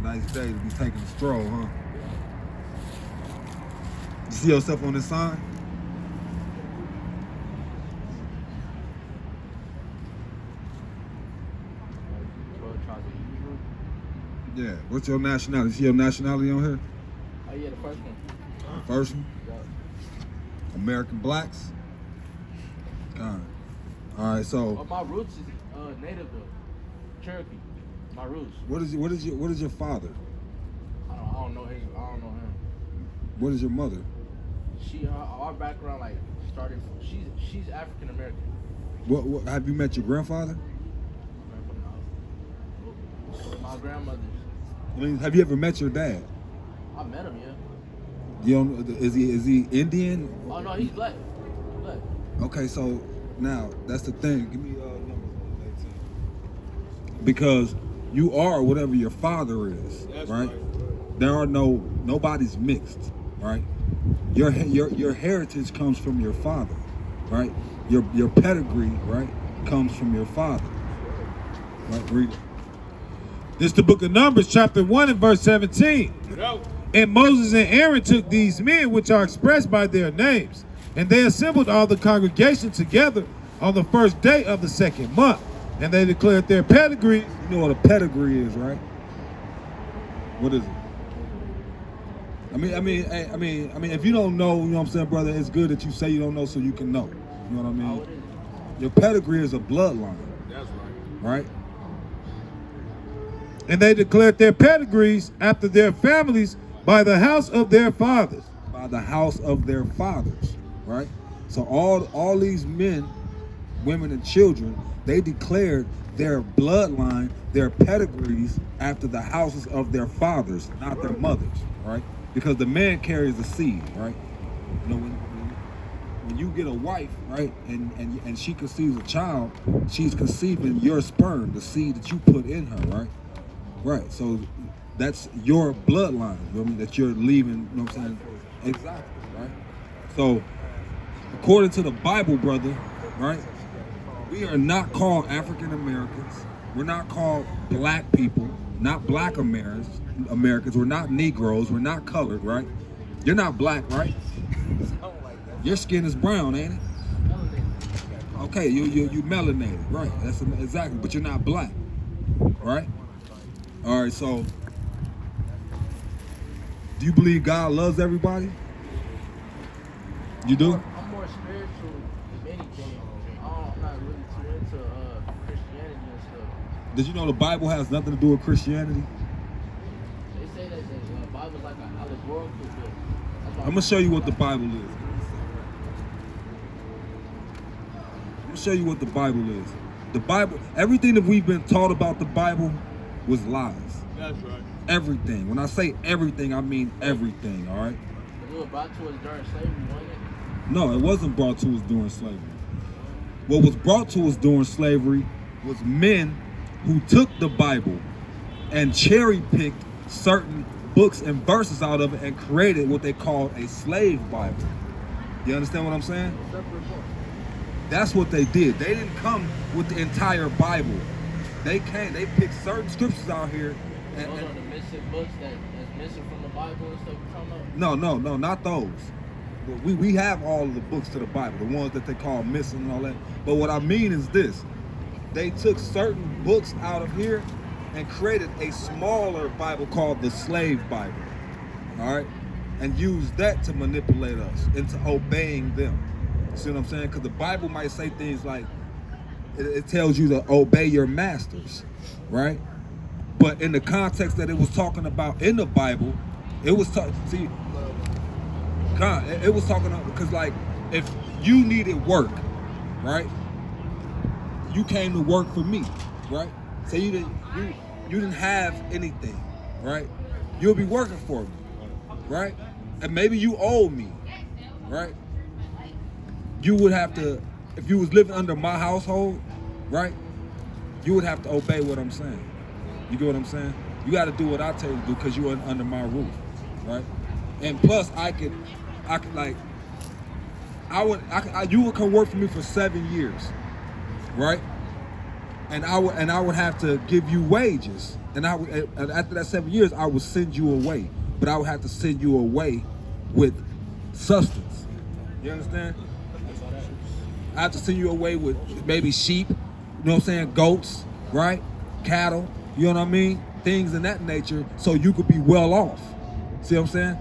Nice day to be taking a stroll, huh? You see yourself on this sign? Yeah. What's your nationality? See your nationality on here? Oh yeah, the first one. First one? Yeah. American blacks? God. All right, so. Oh, my roots is native though. Cherokee. My roots. What is your father? I don't know him. What is your mother? Our background like started. She's African American. What have you met your grandfather? My grandmother's. I mean, have you ever met your dad? I met him, yeah. You don't, is he Indian? Oh no, he's black. Black. Okay, so now that's the thing. Give me numbers 18. Because you are whatever your father is, right? There are nobody's mixed, right? Your heritage comes from your father, right? Your pedigree, right, comes from your father. Right, read it. This is the book of Numbers, chapter 1 and verse 17. And Moses and Aaron took these men, which are expressed by their names, and they assembled all the congregation together on the first day of the second month. And they declared their pedigree. You know what a pedigree is, right? What is it? I mean, if you don't know, you know what I'm saying, brother, it's good that you say you don't know so you can know. You know what I mean? Your pedigree is a bloodline. That's right. Right? And they declared their pedigrees after their families by the house of their fathers. By the house of their fathers, right? So all these men, women, and children, they declared their bloodline, their pedigrees after the houses of their fathers, not their mothers, right? Because the man carries the seed, right? You know, when you get a wife, right, and she conceives a child, she's conceiving your sperm, the seed that you put in her, right? Right, so that's your bloodline, you know what I mean, that you're leaving, you know what I'm saying? Exactly, right? So, according to the Bible, brother, right, we are not called African Americans. We're not called black people, not black Americans. We're not Negroes. We're not colored, right? You're not black, right? Your skin is brown, ain't it? Okay, you melanated, right? That's exactly, but you're not black, right? All right, so do you believe God loves everybody? You do? I'm more spiritual than anything. I'm not really too into Christianity and stuff. Did you know the Bible has nothing to do with Christianity? They say that the Bible's like an allegorical book. I'm gonna show you what the Bible is. I'm gonna show you what the Bible is. The Bible, everything that we've been taught about the Bible was lies. That's right. Everything. When I say everything, I mean everything, all right? It was brought to us during slavery, wasn't it? No, it wasn't brought to us during slavery. What was brought to us during slavery was men who took the Bible and cherry-picked certain books and verses out of it and created what they called a slave Bible. You understand what I'm saying? That's what they did. They didn't come with the entire Bible. They picked certain scriptures out here. Those are the missing books that's missing from the Bible and stuff you're talking about? No, not those. We have all of the books to the Bible, the ones that they call missing and all that. But what I mean is this. They took certain books out of here and created a smaller Bible called the Slave Bible. All right? And used that to manipulate us into obeying them. See what I'm saying? Because the Bible might say things like, it tells you to obey your masters, right? But in the context that it was talking about in the Bible, it was talking about, because like, if you needed work, right? You came to work for me, right? Say you didn't have anything, right? You'll be working for me, right? And maybe you owe me, right? You would have to, if you was living under my household, right? You would have to obey what I'm saying. You get what I'm saying? You got to do what I tell you to do because you're under my roof, right? And plus, you would come work for me for 7 years, right? And I would have to give you wages and after that 7 years, I would send you away, but I would have to send you away with substance. You understand? I have to send you away with maybe sheep, you know what I'm saying, goats, right? Cattle, you know what I mean? Things in that nature, so you could be well off. See what I'm saying?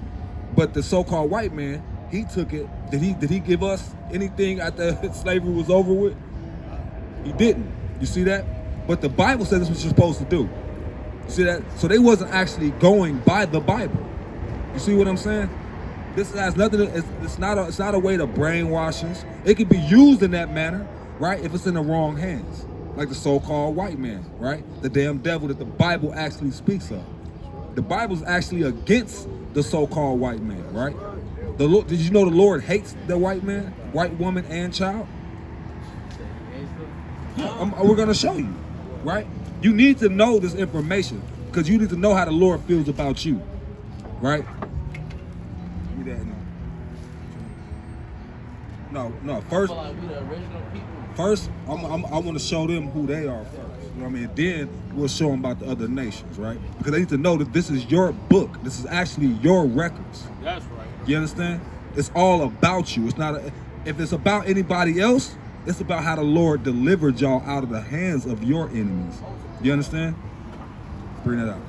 But the so-called white man, he took it. Did he give us anything after slavery was over with? He didn't. You see that? But the Bible says that's what you're supposed to do. You see that? So they wasn't actually going by the Bible. You see what I'm saying? This has nothing. It's not a way to brainwash us. It can be used in that manner, right? If it's in the wrong hands, like the so-called white man, right? The damn devil that the Bible actually speaks of. The Bible's actually against the so-called white man, right? Did you know the Lord hates the white man, white woman, and child? We're gonna show you, right? You need to know this information because you need to know how the Lord feels about you, right? Give me that. No. First, Like we the original people. First, I want to show them who they are first. You know what I mean? Then we'll show them about the other nations, right? Because they need to know that this is your book. This is actually your records. That's right. You understand? It's all about you. It's not. If it's about anybody else, it's about how the Lord delivered y'all out of the hands of your enemies. You understand? Bring that out.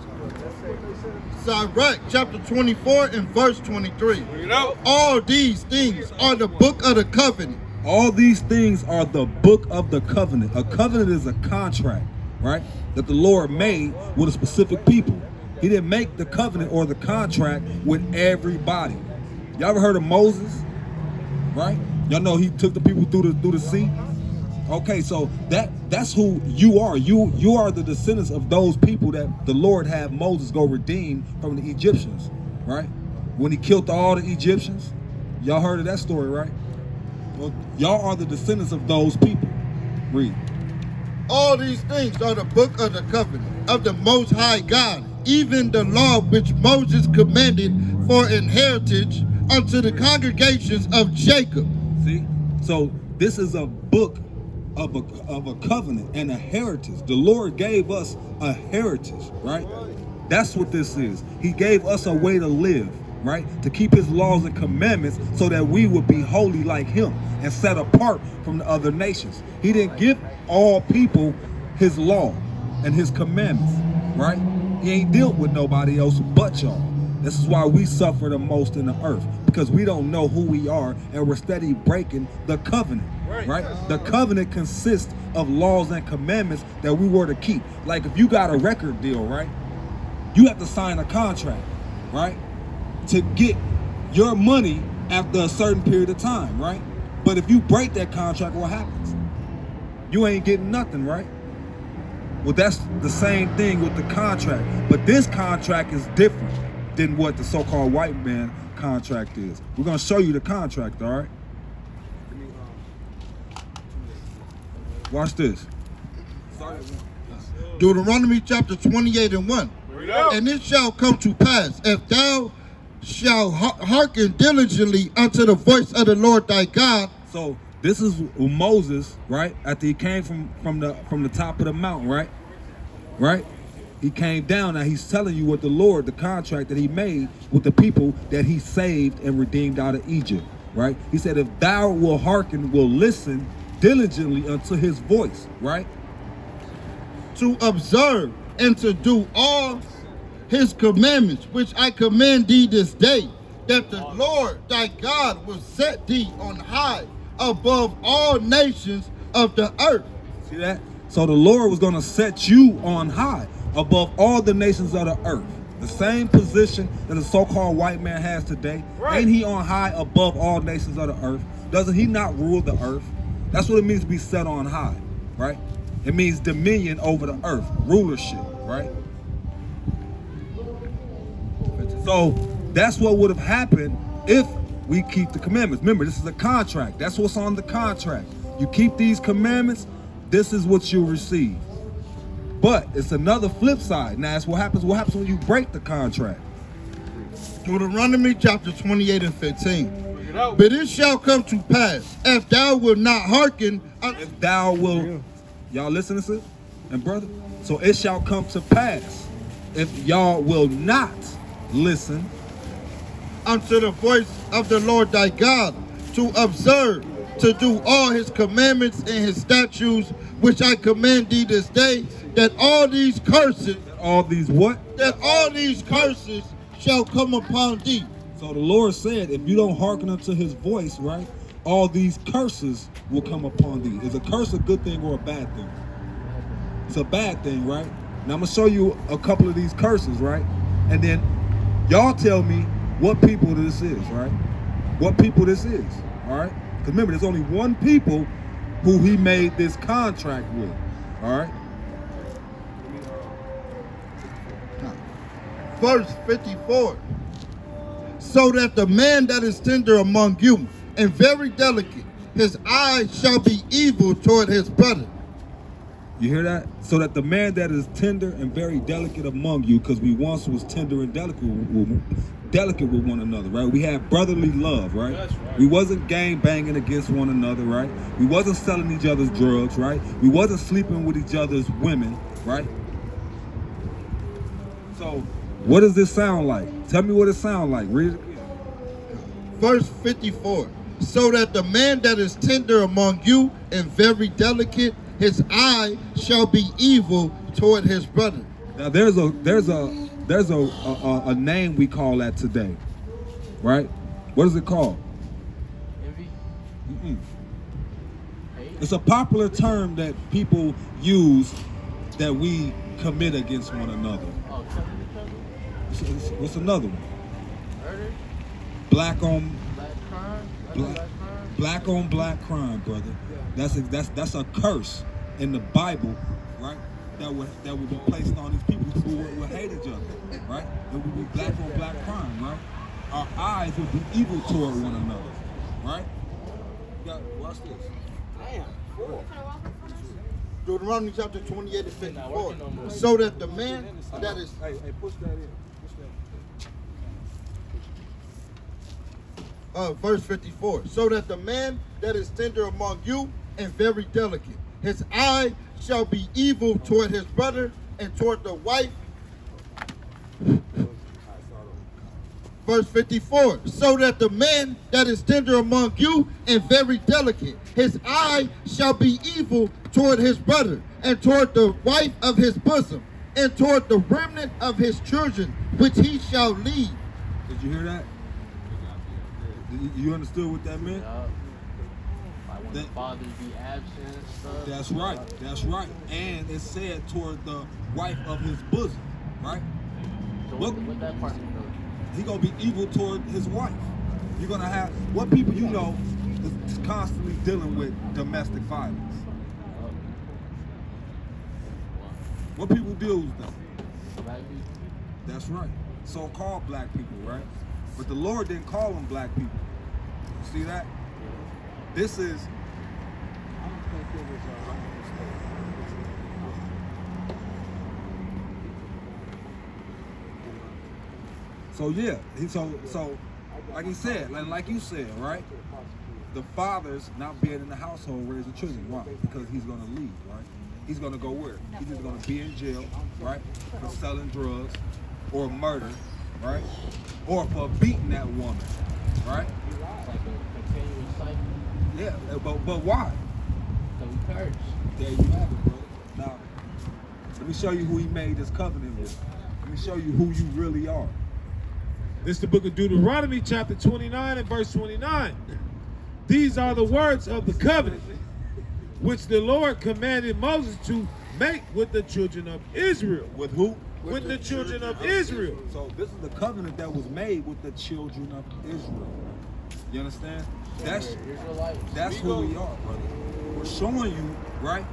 Sirach chapter 24 and verse 23. Bring it out. All these things are the book of the covenant. All these things are the book of the covenant. A covenant is a contract, right? That the Lord made with a specific people. He didn't make the covenant or the contract with everybody. Y'all ever heard of Moses? Right? Y'all know he took the people through the sea. Okay, so that's who you are. You are the descendants of those people that the Lord had Moses go redeem from the Egyptians, right? When he killed all the Egyptians. Y'all heard of that story, right? Well, y'all are the descendants of those people. Read. All these things are the book of the covenant of the Most High God, even the law which Moses commanded for an heritage unto the congregations of Jacob. See? So this is a book of a covenant and a heritage. The Lord gave us a heritage, right? That's what this is. He gave us a way to live, right? To keep his laws and commandments so that we would be holy like him and set apart from the other nations. He didn't give all people his law and his commandments, right? He ain't dealt with nobody else but y'all. This is why we suffer the most in the earth, because we don't know who we are and we're steady breaking the covenant, right? The covenant consists of laws and commandments that we were to keep. Like if you got a record deal, right? You have to sign a contract, right? To get your money after a certain period of time, right? But if you break that contract, what happens? You ain't getting nothing, right? Well, that's the same thing with the contract. But this contract is different than what the so-called white man contract is. We're gonna show you the contract, all right? Watch this. Deuteronomy chapter 28 and 1. And it shall come to pass, if thou shalt hearken diligently unto the voice of the Lord thy God. So this is Moses, right? After he came from the top of the mountain, right? Right? He came down. Now he's telling you what the Lord, the contract that he made with the people that he saved and redeemed out of Egypt, right? He said, if thou will hearken, will listen diligently unto his voice, right? To observe and to do all his commandments, which I command thee this day, that the Lord thy God will set thee on high above all nations of the earth. See that? So the Lord was going to set you on high above all the nations of the earth. The same position that the so-called white man has today. Right. Ain't he on high above all nations of the earth? Doesn't he not rule the earth? That's what it means to be set on high, right? It means dominion over the earth, rulership, right? So that's what would have happened if we keep the commandments. Remember, this is a contract. That's what's on the contract. You keep these commandments, this is what you'll receive. But it's another flip side. Now, it's what happens when you break the contract. Deuteronomy chapter 28 and 15. But it shall come to pass, if thou wilt not hearken. If thou will, y'all listen to this? And brother, so it shall come to pass. if y'all will not listen unto the voice of the Lord thy God, to observe, to do all his commandments and his statutes, which I command thee this day, that all these curses, all these what? that all these curses shall come upon thee. So the Lord said, if you don't hearken unto his voice, right, all these curses will come upon thee. Is a curse a good thing or a bad thing? It's a bad thing, right? Now I'm gonna show you a couple of these curses, right? And then y'all tell me what people this is, right? What people this is, all right? Because remember, there's only one people who he made this contract with, all right? Verse 54. So that the man that is tender among you and very delicate, his eye shall be evil toward his brother. You hear that? So that the man that is tender and very delicate among you, because we once was tender and delicate with one another, right? We had brotherly love, right? That's right. We wasn't gang banging against one another, right? We wasn't selling each other's drugs, right? We wasn't sleeping with each other's women, right? So what does this sound like? Tell me what it sounds like. Read it again. Verse 54. So that the man that is tender among you and very delicate, his eye shall be evil toward his brother. Now there's a name we call that today, right? What is it called? Envy. Mm-mm. Hate. It's a popular term that people use that we commit against one another. Oh, killing each other. What's another one? Murder. Black on Black crime. black on black crime, brother. That's a curse in the Bible, right? That would be placed on these people who would hate each other, right? It would be black on black crime, right? Our eyes would be evil toward one another, right? You got, watch this. Damn. Cool. Deuteronomy chapter 28 and 54. Not working no more. So that the man that is Hey, push that in. Push that. verse 54. So that the man that is tender among you and very delicate, his eye shall be evil toward his brother and toward the wife. Verse 54. So that the man that is tender among you and very delicate, his eye shall be evil toward his brother and toward the wife of his bosom and toward the remnant of his children, which he shall lead. Did you hear that? You understood what that meant? Yup. Like when the fathers be absent and stuff. That's right. That's right. And it said toward the wife of his bosom, right? So What- what that part mean? He gonna be evil toward his wife. You're gonna have what people you know is constantly dealing with domestic violence. What people deal with them? Black people. That's right. So-called black people, right? But the Lord didn't call them black people. You see that? This is. I don't think it was. So yeah, so like he said, like you said, right? The fathers not being in the household raising children. Why? Because he's gonna leave, right? He's gonna go where? He's either gonna be in jail, right? For selling drugs, or murder, right? Or for beating that woman, right? It's like a continuous cycle. Yeah, but why? So we curse. There you have it, brother. Now, let me show you who he made this covenant with. Let me show you who you really are. This is the book of Deuteronomy, chapter 29 and verse 29. These are the words of the covenant which the Lord commanded Moses to make with the children of Israel. With who? With the children of Israel. So this is the covenant that was made with the children of Israel. You understand? That's who we are, brother. We're showing you, right,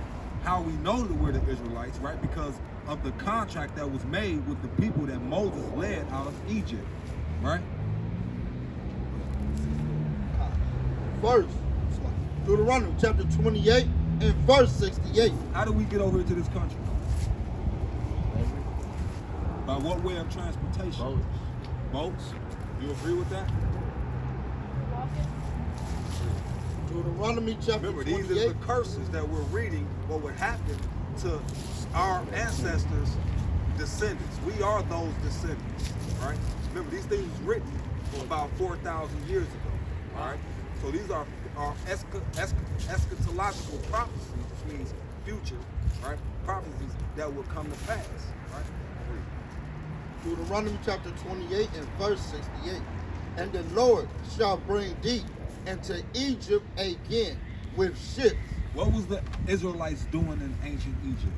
how we know that we're the Israelites, right? Because of the contract that was made with the people that Moses led out of Egypt, right? Verse Deuteronomy chapter 28 and verse 68. How do we get over here to this country? By what way of transportation? Boats. Boats? You agree with that? Deuteronomy chapter Remember, 28. these are the curses that we're reading, what would happen to our ancestors descendants. We are those descendants, right? Remember, these things was written about 4,000 years ago, all right? So these are eschatological prophecies, which means future, right? Prophecies that will come to pass, right? Deuteronomy chapter 28 and verse 68. And the Lord shall bring thee into Egypt again with ships. What was the Israelites doing in ancient Egypt?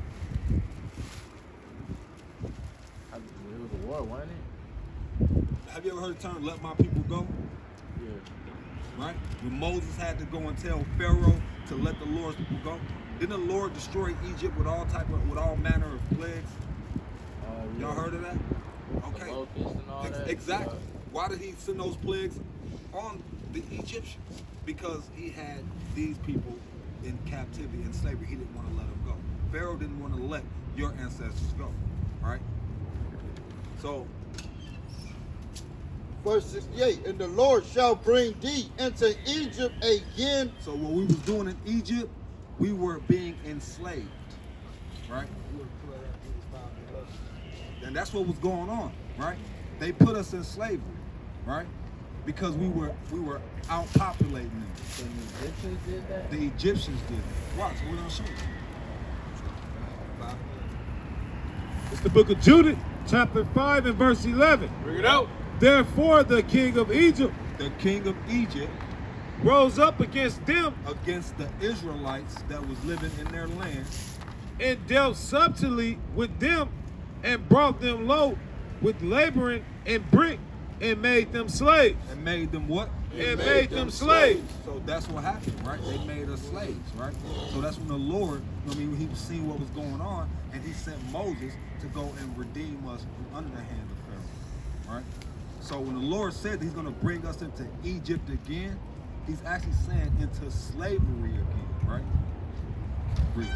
It was a war, wasn't it? Have you ever heard the term "let my people go"? Yeah. Right? When Moses had to go and tell Pharaoh to let the Lord's people go, didn't the Lord destroy Egypt with all manner of plagues? Y'all heard of that? Okay. The locusts and all that. Exactly. Why did he send those plagues on the Egyptians? Because he had these people in captivity and slavery. He didn't want to let them go. Pharaoh didn't want to let your ancestors go. All right? So, verse 68. And the Lord shall bring thee into Egypt again. so what we was doing in Egypt, we were being enslaved. Right? And that's what was going on, right? They put us in slavery, right? Because we were outpopulating them. So the Egyptians did that? The Egyptians did it. Watch, we're gonna show you. It's the book of Judith, chapter 5 and verse 11. Bring it out. Therefore the king of Egypt The king of Egypt rose up against them against the Israelites that was living in their land and dealt subtly with them and brought them low with laboring and brick and made them slaves. and made them what? And made them slaves. So that's what happened, right? They made us slaves, right? So that's when the Lord, he was seeing what was going on, and he sent Moses to go and redeem us from under the hand of Pharaoh, right? So when the Lord said that he's going to bring us into Egypt again, he's actually saying into slavery again, right? Read.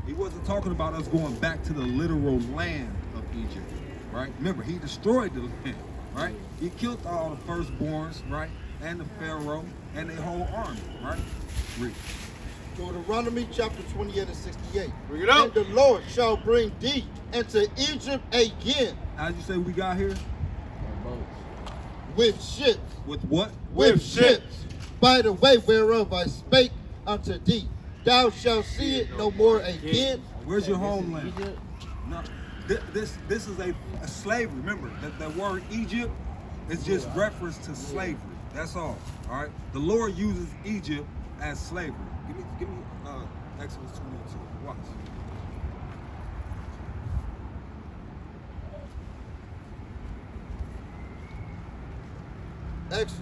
He wasn't talking about us going back to the literal land of Egypt, right? Remember, he destroyed the land, right? He killed all the firstborns, right? And the Pharaoh and their whole army, right? Read. Deuteronomy chapter 28 and 68. Bring it out. And the Lord shall bring thee into Egypt again How'd you say we got here? with ships. With what? With ships. By the way whereof I spake unto thee. Thou shalt see it no more again. Where's your This is homeland? Egypt? No, this is a slavery. Remember that word Egypt is just reference to slavery. That's all. All right. The Lord uses Egypt as slavery. Give me Exodus 22. Watch. Exodus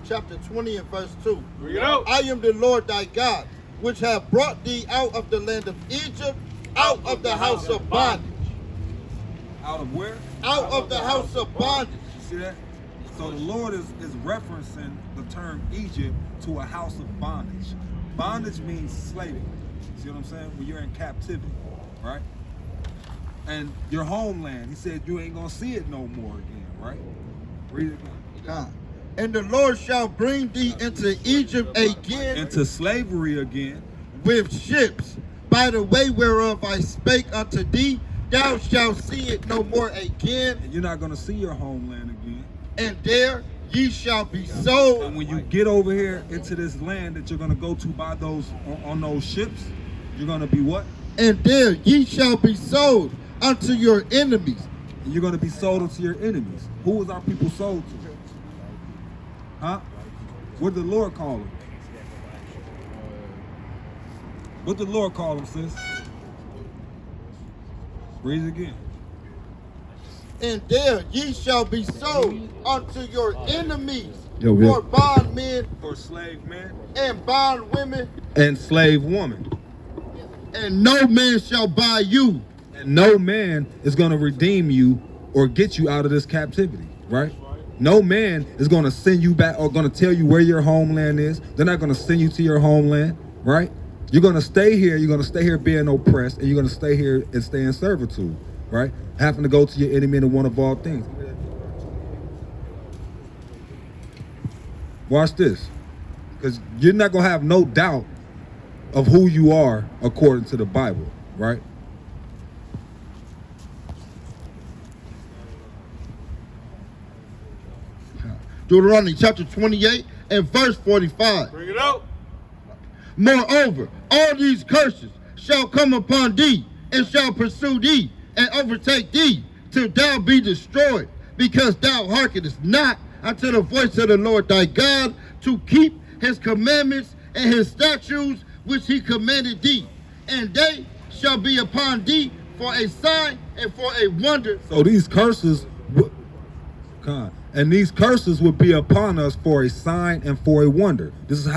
chapter 20 and verse 2. Bring it out. I am the Lord thy God, which have brought thee out of the land of Egypt, out of the house of bondage. Out of where? Out of the house of bondage. You see that? So the Lord is referencing the term Egypt to a house of bondage. Bondage means slavery. See what I'm saying? When you're in captivity, right? And your homeland, he said you ain't gonna see it no more again, right? Read it again. And the Lord shall bring thee into Egypt again Into slavery again. with ships, by the way whereof I spake unto thee. Thou shalt see it no more again, And you're not gonna see your homeland again. and there ye shall be And sold. when you get over here into this land that you're gonna go to by those on those ships, you're gonna be what? And there ye shall be sold unto your enemies. And you're gonna be sold unto your enemies. Who was our people sold to? Huh? What did the Lord call them? What did the Lord call them, sis? Read it again. And there ye shall be sold unto your enemies Yo, yeah. for bondmen For slave man and bondwomen, and slave woman. and no man shall buy you. And no man is going to redeem you or get you out of this captivity, right? No man is going to send you back or going to tell you where your homeland is. They're not going to send you to your homeland, right? You're going to stay here. You're going to stay here being oppressed, and you're going to stay here and stay in servitude, right? Having to go to your enemy and the one of all things. Watch this, because you're not going to have no doubt of who you are according to the Bible, right? Deuteronomy chapter 28 and verse 45. Bring it out. Moreover, all these curses shall come upon thee, and shall pursue thee, and overtake thee, till thou be destroyed, because thou hearkenest not unto the voice of the Lord thy God, to keep his commandments and his statutes which he commanded thee. And they shall be upon thee for a sign and for a wonder. So these curses, and these curses would be upon us for a sign and for a wonder. This is how